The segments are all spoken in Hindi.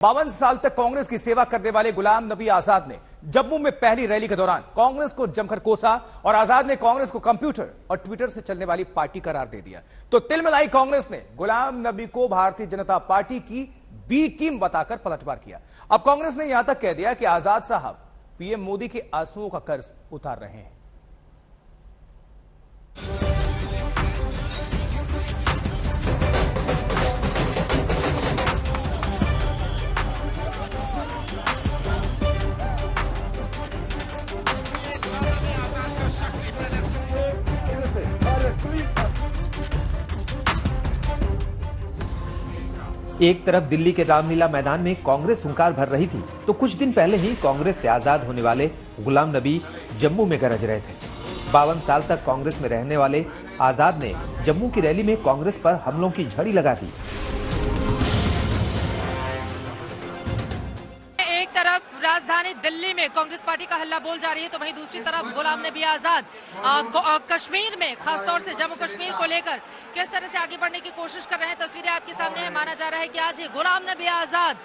52 साल तक कांग्रेस की सेवा करने वाले गुलाम नबी आजाद ने जम्मू में पहली रैली के दौरान कांग्रेस को जमकर कोसा और आजाद ने कांग्रेस को कंप्यूटर और ट्विटर से चलने वाली पार्टी करार दे दिया। तो तिलमिलाई कांग्रेस ने गुलाम नबी को भारतीय जनता पार्टी की बी टीम बताकर पलटवार किया। अब कांग्रेस ने यहां तक कह दिया कि आजाद साहब पीएम मोदी के आंसुओं का कर्ज उतार रहे हैं। एक तरफ दिल्ली के रामलीला मैदान में कांग्रेस हुंकार भर रही थी, तो कुछ दिन पहले ही कांग्रेस से आजाद होने वाले गुलाम नबी जम्मू में गरज रहे थे। 52 साल तक कांग्रेस में रहने वाले आजाद ने जम्मू की रैली में कांग्रेस पर हमलों की झड़ी लगा दी। एक तरफ राजधानी दिल्ली में कांग्रेस पार्टी का हल्ला बोल जा रही है, तो वहीं दूसरी तरफ गुलाम नबी आजाद कश्मीर में, खासतौर से जम्मू कश्मीर को लेकर किस तरह से आगे बढ़ने की कोशिश कर रहे हैं। तस्वीरें आपके सामने है। माना जा रहा है कि आज ये गुलाम नबी आजाद,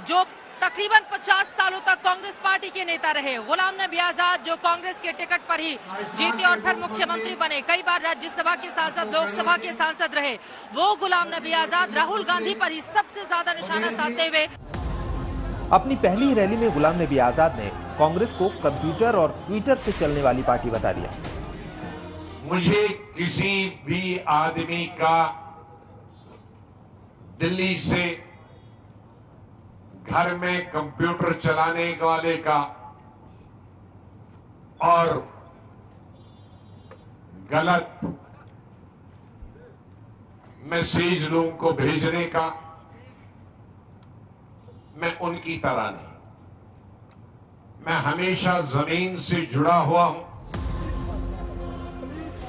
जो तकरीबन 50 सालों तक कांग्रेस पार्टी के नेता रहे, गुलाम नबी आजाद जो कांग्रेस के टिकट पर ही जीते और फिर मुख्यमंत्री बने, कई बार राज्यसभा के सांसद, लोकसभा के सांसद रहे, वो गुलाम नबी आजाद राहुल गांधी पर ही सबसे ज्यादा निशाना साधते हुए अपनी पहली रैली में गुलाम नबी आजाद ने कांग्रेस को कंप्यूटर और ट्विटर से चलने वाली पार्टी बता दिया। मुझे किसी भी आदमी का दिल्ली से घर में कंप्यूटर चलाने वाले का और गलत मैसेज लोगों को भेजने का, मैं उनकी तरह नहीं। मैं हमेशा जमीन से जुड़ा हुआ हूं।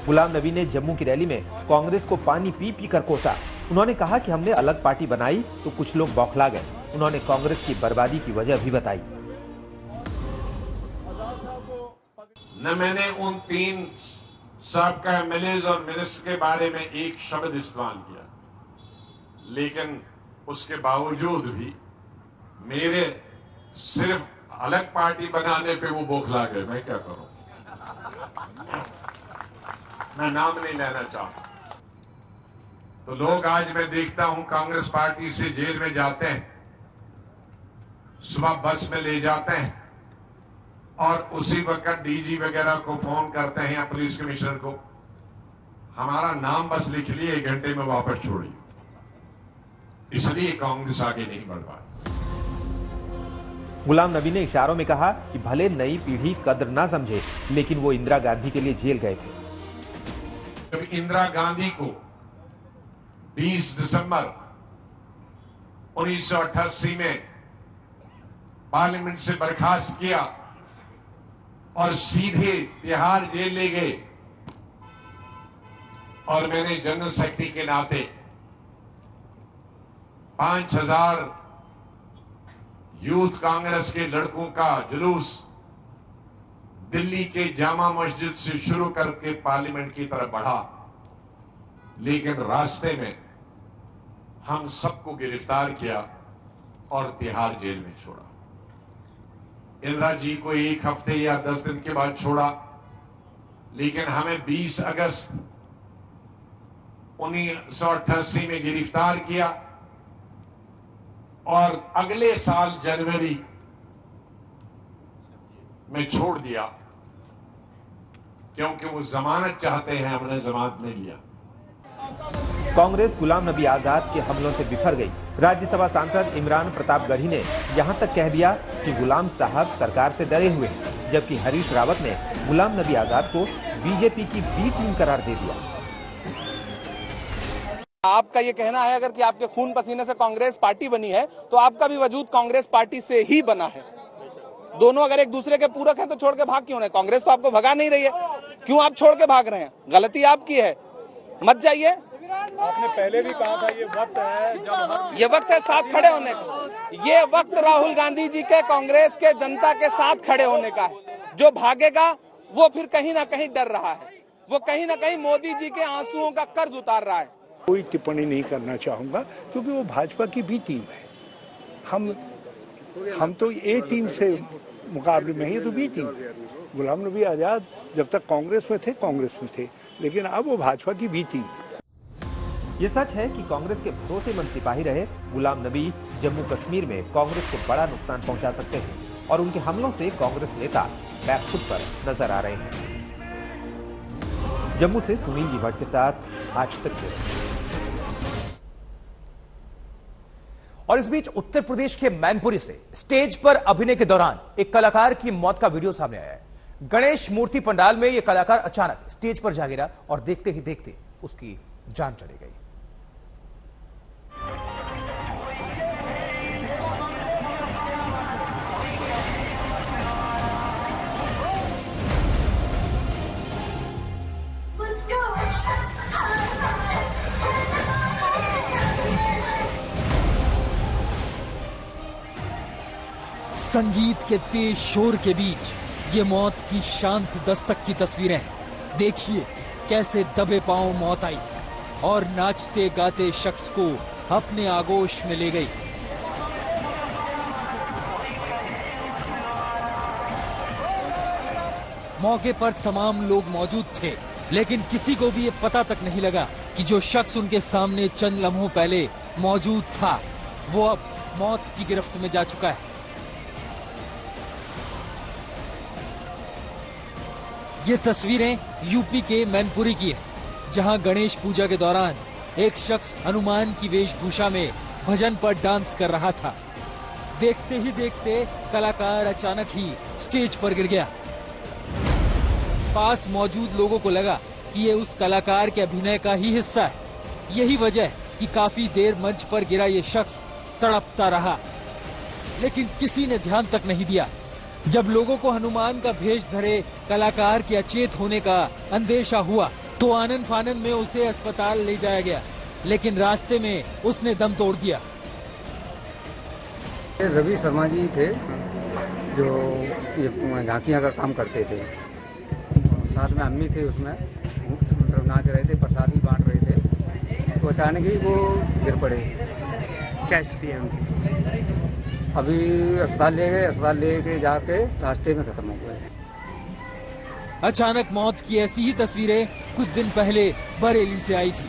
गुलाम नबी ने जम्मू की रैली में कांग्रेस को पानी पी पी कर कोसा। उन्होंने कहा कि हमने अलग पार्टी बनाई तो कुछ लोग बौखला गए। उन्होंने कांग्रेस की बर्बादी की वजह भी बताई। न मैंने उन 3 साबका एमएलए और मिनिस्टर के बारे में एक शब्द इस्तेमाल किया, लेकिन उसके बावजूद भी मेरे सिर्फ अलग पार्टी बनाने पे वो बौखला गए। मैं क्या करूं? मैं नाम नहीं लेना चाहता। तो लोग आज मैं देखता हूं कांग्रेस पार्टी से जेल में जाते हैं, सुबह बस में ले जाते हैं और उसी वक्त डीजी वगैरह को फोन करते हैं या पुलिस कमिश्नर को, हमारा नाम बस लिख लिए, 1 घंटे में वापस छोड़िए। इसलिए कांग्रेस आगे नहीं बढ़ पाई। गुलाम नबी ने इशारों में कहा कि भले नई पीढ़ी कद्र ना समझे, लेकिन वो इंदिरा गांधी के लिए जेल गए थे। जब इंदिरा गांधी को 20 दिसंबर 1988 में पार्लियामेंट से बर्खास्त किया और सीधे तिहाड़ जेल ले गए, और मैंने जनरल सेक्रेटरी के नाते 5000 यूथ कांग्रेस के लड़कों का जुलूस दिल्ली के जामा मस्जिद से शुरू करके पार्लियामेंट की तरफ बढ़ा, लेकिन रास्ते में हम सबको गिरफ्तार किया और तिहाड़ जेल में छोड़ा। इंदिरा जी को 1 हफ्ते या 10 दिन के बाद छोड़ा, लेकिन हमें 20 अगस्त 1988 में गिरफ्तार किया और अगले साल जनवरी में छोड़ दिया, क्योंकि वो जमानत चाहते हैं। हमने जमानत नहीं लिया। कांग्रेस गुलाम नबी आजाद के हमलों से बिफर गई। राज्यसभा सांसद इमरान प्रतापगढ़ी ने यहां तक कह दिया कि गुलाम साहब सरकार से डरे हुए हैं, जबकि हरीश रावत ने गुलाम नबी आजाद को बीजेपी की बी टीम करार दे दिया। आपका ये कहना है अगर कि आपके खून पसीने से कांग्रेस पार्टी बनी है, तो आपका भी वजूद कांग्रेस पार्टी से ही बना है। दोनों अगर एक दूसरे के पूरक हैं तो छोड़ के भाग क्यों रहे? कांग्रेस तो आपको भगा नहीं रही है, क्यों आप छोड़ के भाग रहे हैं? गलती आपकी है, मत जाइए। आपने पहले भी कहा था ये वक्त है जब ये वक्त है साथ खड़े होने का। ये वक्त राहुल गांधी जी के, कांग्रेस के, जनता के साथ खड़े होने का है। जो भागेगा वो फिर कहीं ना कहीं डर रहा है, वो कहीं ना कहीं मोदी जी के आंसुओं का कर्ज उतार रहा है। कोई टिप्पणी नहीं करना चाहूंगा, क्योंकि वो भाजपा की भी टीम है। हम हम तो ए टीम से मुकाबले में ही, तो बी टीम। गुलाम नबी आजाद जब तक कांग्रेस में थे कांग्रेस में थे, लेकिन अब वो भाजपा की बी टीम। ये सच है कि कांग्रेस के भरोसेमंद सिपाही रहे गुलाम नबी जम्मू कश्मीर में कांग्रेस को बड़ा नुकसान पहुंचा सकते हैं और उनके हमलों से कांग्रेस नेता बैकफुट पर नजर आ रहे हैं। जम्मू से सुनील जी भट्ट के साथ आज तक। और इस बीच उत्तर प्रदेश के मैनपुरी से स्टेज पर अभिनय के दौरान एक कलाकार की मौत का वीडियो सामने आया है। गणेश मूर्ति पंडाल में यह कलाकार अचानक स्टेज पर जा गिरा और देखते ही देखते उसकी जान चली गई। संगीत के तेज शोर के बीच ये मौत की शांत दस्तक की तस्वीरें। देखिए कैसे दबे पांव मौत आई और नाचते गाते शख्स को अपने आगोश में ले गई। मौके पर तमाम लोग मौजूद थे, लेकिन किसी को भी ये पता तक नहीं लगा कि जो शख्स उनके सामने चंद लम्हों पहले मौजूद था वो अब मौत की गिरफ्त में जा चुका है। ये तस्वीरें यूपी के मैनपुरी की है, जहां गणेश पूजा के दौरान एक शख्स हनुमान की वेशभूषा में भजन पर डांस कर रहा था। देखते ही देखते कलाकार अचानक ही स्टेज पर गिर गया। पास मौजूद लोगों को लगा कि ये उस कलाकार के अभिनय का ही हिस्सा है। यही वजह है कि काफी देर मंच पर गिरा ये शख्स तड़पता रहा, लेकिन किसी ने ध्यान तक नहीं दिया। जब लोगों को हनुमान का भेष धरे कलाकार के अचेत होने का अंदेशा हुआ तो आनन फानन में उसे अस्पताल ले जाया गया, लेकिन रास्ते में उसने दम तोड़ दिया। रवि शर्मा जी थे जो ये झांकियाँ का काम करते थे, साथ में अम्मी थे, उसमें मतलब नाच रहे थे, प्रसाद भी बांट रहे थे, तो अचानक ही वो गिर पड़े। क्या स्थिति है उनकी? अभी अस्पताल ले गए, अस्पताल ले के जाके रास्ते में खत्म हो गए। अचानक मौत की ऐसी ही तस्वीरें कुछ दिन पहले बरेली से आई थी,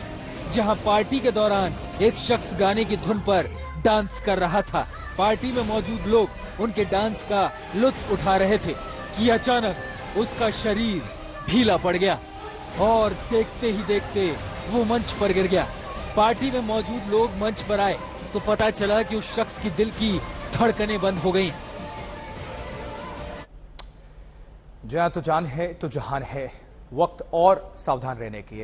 जहां पार्टी के दौरान एक शख्स गाने की धुन पर डांस कर रहा था। पार्टी में मौजूद लोग उनके डांस का लुत्फ उठा रहे थे कि अचानक उसका शरीर ढीला पड़ गया और देखते ही देखते वो मंच पर गिर गया। पार्टी में मौजूद लोग मंच पर आए तो पता चला कि उस शख्स की दिल की धड़कनें बंद हो गईं। जहाँ तो जान है तो जहान है, वक्त और सावधान रहने की है।